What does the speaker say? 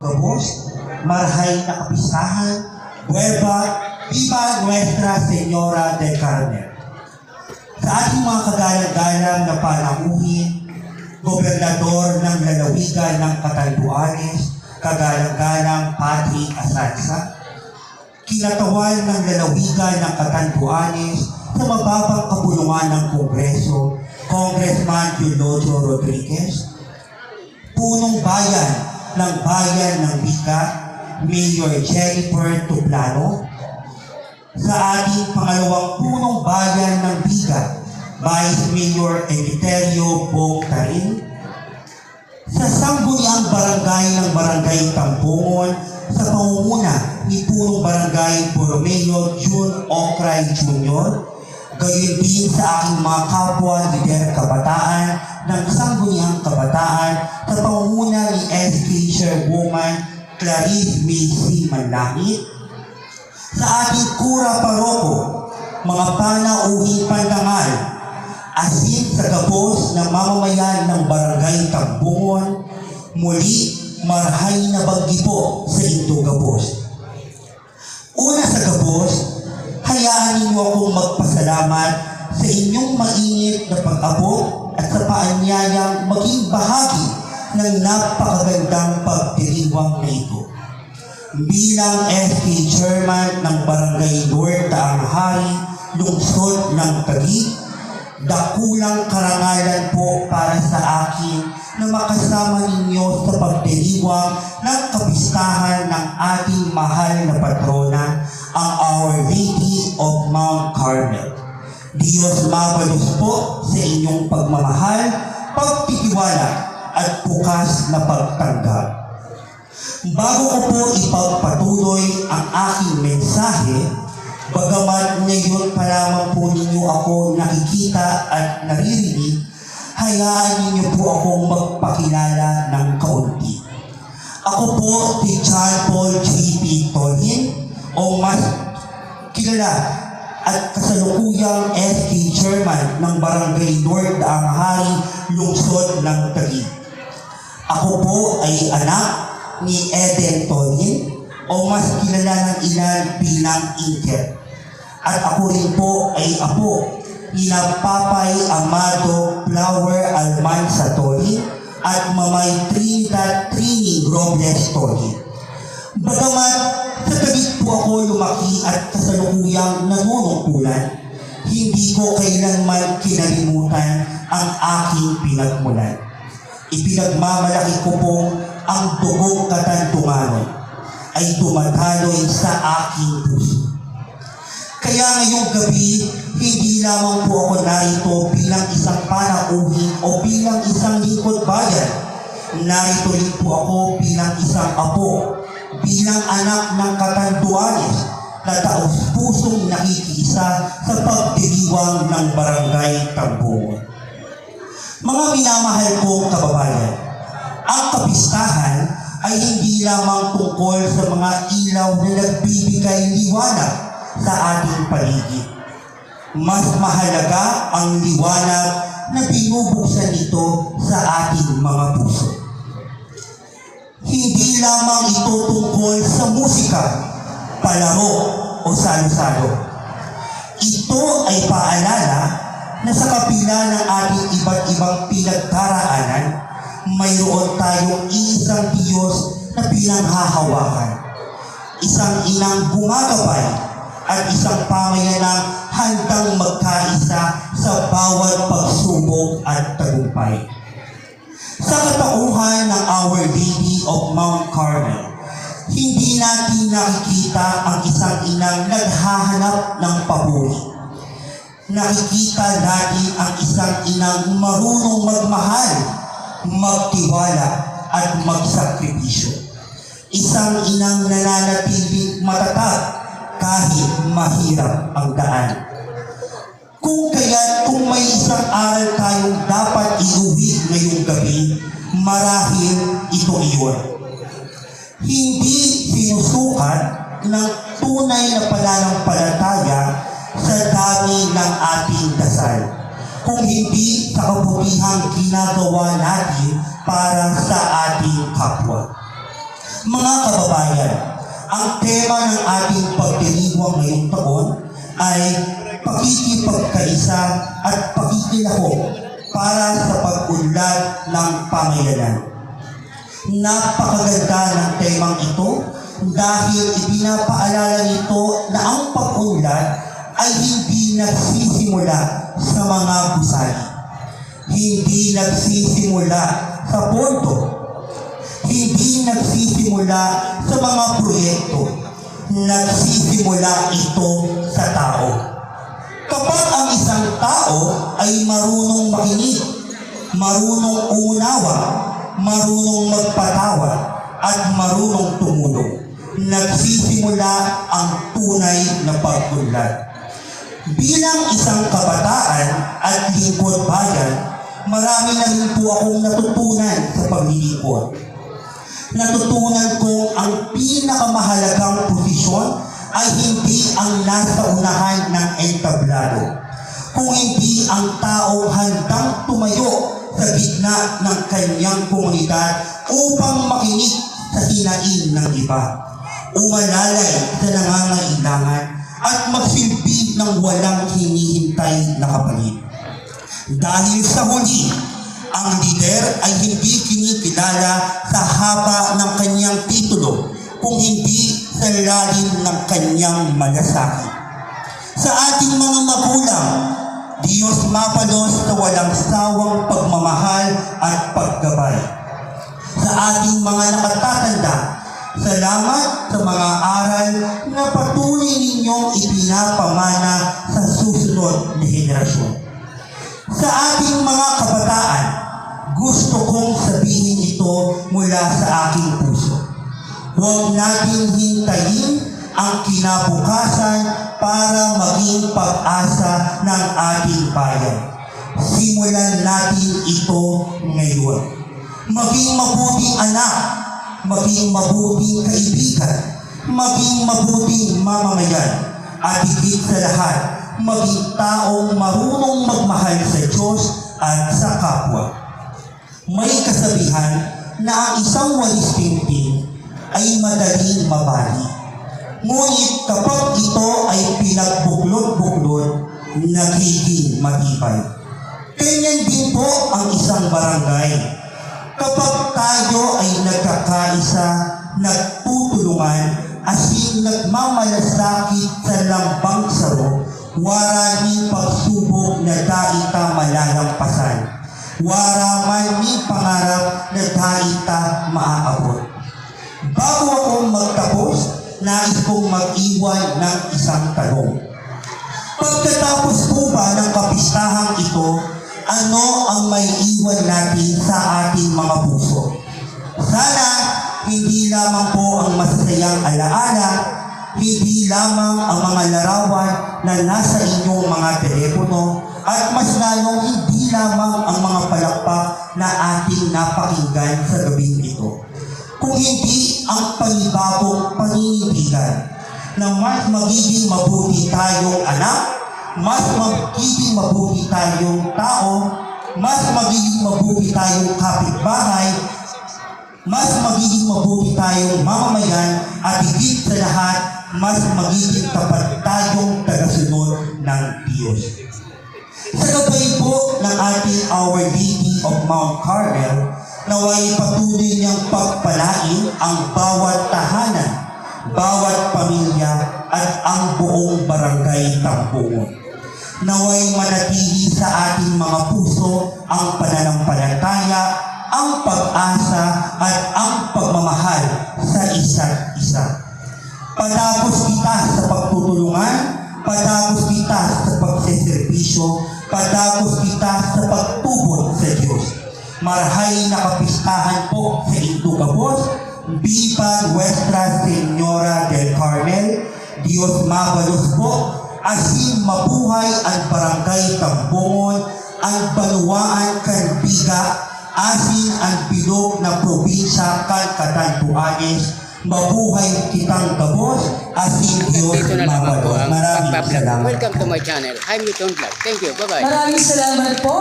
Gabos, Marhay na Kapistahan, Bueva, Viva Nuestra Señora del Carmen. Sa ating mga kagalang-galang na panamuhin, Gobernador ng Lalawigan ng Catanduanes, kagalang-galang Patrick Asanza, kinatawan ng Lalawigan ng Catanduanes sa mababang kabulungan ng Kongreso, Congressman Eulogio Rodriguez, punong bayan ng Bayan ng Bika, Mayor Jennifer Tuplano, sa ating pangalawang punong bayan ng Bika, Vice Mayor Eleuterio Bongtarin, sa sangguniang barangay ng Barangay Tampungon sa pangunguna ni punong barangay Borromeo June Ocray Jr., gayon din sa aking mga kapwa lider kabataan ng sangguniang kabataan sa pangunguna ni SK Chairwoman Clarice Macy Manlangit, sa ating kura paroko, mga panauhing pandangal, asin sa gabos ng mamamayan ng Barangay Tambungon, muli marhay na baggi po sa ito gabos. Una sa gabos, hayaan ninyo akong magpasalamat sa inyong mainit na pag-abot at sa paanyayang maging bahagi ng napakagandang pagdiriwang na ito. Bilang SK Chairman ng Barangay North Taanghari, lungsod ng Taguig, dakulang karangalan po para sa akin na makasama ninyo sa pagdiriwang ng kapistahan ng ating mahal na patrona, ang Our Lady of Mount Carmel. Diyos mabalos po sa inyong pagmamahal, pagtitiwala at bukas na pagtanggap. Bago ko po ipagpatuloy ang aking mensahe, bagamat ngayon pa lamang po ninyo ako nakikita at naririnig, hayaan ninyo po akong magpakilala ng kaunti. Ako po si John Paul J.P. Tolhin, o mas kilala at kasalukuyang SK Chairman ng Barangay North Taanghari, lungsod ng Taguig. Ako po ay anak ni Eden Tolhin, o mas kilala ng ilan bilang Inket. At ako rin po ay apo ni Papay Amado Flower Almanza Tolhin at Mamay Trinidad Trini Robles Tolhin. Bagamat sa Taguig po ako lumaki at kasalukuyang nanunungkulan, hindi ko kailanman kinalimutan ang aking pinagmulan. Ipinagmamalaki ko pong ang dugong Katandungano ay dumadaloy sa aking puso. Kaya ngayong gabi, hindi lamang po ako narito bilang isang panauhin o bilang isang lingkod bayan. Narito rin po ako bilang isang apo, bilang anak ng Catanduanes na taos-pusong nakikiisa sa pagdiriwang ng Barangay Tambungon. Mga minamahal kong kababayan, ang kapistahan ay hindi lamang tungkol sa mga ilaw na nagbibigay liwanag sa ating paligid. Mas mahalaga ang liwanag na binubuksan nito sa ating mga puso. Hindi lamang ito tungkol sa musika, palaro o salo-salo. Ito ay paalala na sa kapila ng ating iba't ibang pinagdaraanan, mayroon tayong isang Diyos na pinanghahawakan, isang inang gumagabay at isang pamayanang handang magkaisa sa bawat pagsubok at tagumpay. Sa katauhan ng Our Lady of Mount Carmel, hindi natin nakikita ang isang inang naghahanap ng papuri. Nakikita natin ang isang inang marunong magmahal, magtiwala at magsakripisyo. Isang inang nananatiling matatag kahit mahirap ang daan. Kung may isang aral tayong dapat iuwi ngayong gabi, marahil ito iyon. Hindi sinusukat ng tunay na pananampalataya sa dami ng ating dasal, kung hindi sa kabutihang ginagawa natin para sa ating kapwa. Mga kababayan, ang tema ng ating pagdiriwang ngayong taon ay pakikipagkaisa at pakikilahok para sa pag-unlad ng pamayanan. Napakaganda ng temang ito dahil ipinapaalala nito na ang pag-unlad ay hindi nagsisimula sa mga gusali. Hindi nagsisimula sa pondo. Hindi nagsisimula sa mga proyekto. Nagsisimula ito sa tao. Kapag ang isang tao ay marunong makinig, marunong umunawa, marunong magpatawad, at marunong tumulong, nagsisimula ang tunay na pag-unlad. Bilang isang kabataan at lingkod bayan, marami na rin po akong natutunan sa paglilingkod. Natutunan kong ang pinakamahalagang posisyon ay hindi ang nasa unahan ng entablado, kung hindi ang taong handang tumayo sa gitna ng kanyang komunidad upang makinig sa hinaing ng iba, umalalay sa nangangailangan at magsilbi ng walang hinihintay na kapalit. Dahil sa huli, ang lider ay hindi kinikilala sa haba ng kanyang titulo, kung hindi sa lalim ng kanyang malasakit. Sa ating mga magulang, Diyos mapalos sa walang sawang pagmamahal at paggabay. Sa ating mga nakatatanda, salamat sa mga aral na patuloy ninyong ipinapamana sa susunod na henerasyon. Sa ating mga kabataan, gusto kong sabihin ito mula sa aking puso. Huwag natin hintayin ang kinabukasan para maging pag-asa ng ating bayan. Simulan natin ito ngayon. Maging mabuting anak, maging mabuting kaibigan, maging mabuting mamamayan, at higit sa lahat, maging taong marunong magmahal sa Diyos at sa kapwa. May kasabihan na ang isang walis tingting ay madaling mabali. Ngunit kapag ito ay pinagbuklod-buklod, nagiging matibay. Ganyan din po ang isang barangay. Kapag tayo ay nagkakaisa, nagtutulungan, asin nagmamalasakit sa lambang saro, waraning pagsubok na daita malalampasan. Waraman ni pangarap na daita maaabot. Bago akong magtapos, nais kong mag-iwan ng isang tanong. Pagkatapos po ba ng kapistahang ito, ano ang may iwan natin sa ating mga puso? Sana hindi lamang po ang masasayang alaala, hindi lamang ang mga larawan na nasa inyong mga telepono, at mas lalong hindi lamang ang mga palakpak na ating napakinggan sa gabing ito, kung hindi ang panibagong paninibigan na mas magiging mabuti tayong anak, mas magiging mabuti tayong tao, mas magiging mabuti tayong kapitbahay, mas magiging mabuti tayong mamamayan, at higit sa lahat, mas magiging tapat tayong tagasunod ng Diyos. Sa gabay po ng ating Our Lady of Mount Carmel, naway patuloy niyang pagpalain ang bawat tahanan, bawat pamilya, at ang buong barangay Tampungon. Naway manatili sa ating mga puso ang pananampalataya, ang pag-asa, at ang pagmamahal sa isa't isa. Patapos kita sa pagtutulungan, patapos kita sa pagseserbisyo, patapos kita sa pagtubod sa Diyos. Marhay na kapistahan po sa Indugabos, Viva Nuestra Señora del Carmel, Diyos mabalos po, asin mabuhay ang barangay Tampungon, ang Banuaan Canbiga, asin ang bilog na probinsya Catanduanes, mabuhay kitang Gabos, asin Diyos Dito na lamang po mabalos. ang Maraming pagbablog. salamat. Welcome to my channel. I'm Newton Vlog. Thank you. Bye-bye. Maraming salamat po.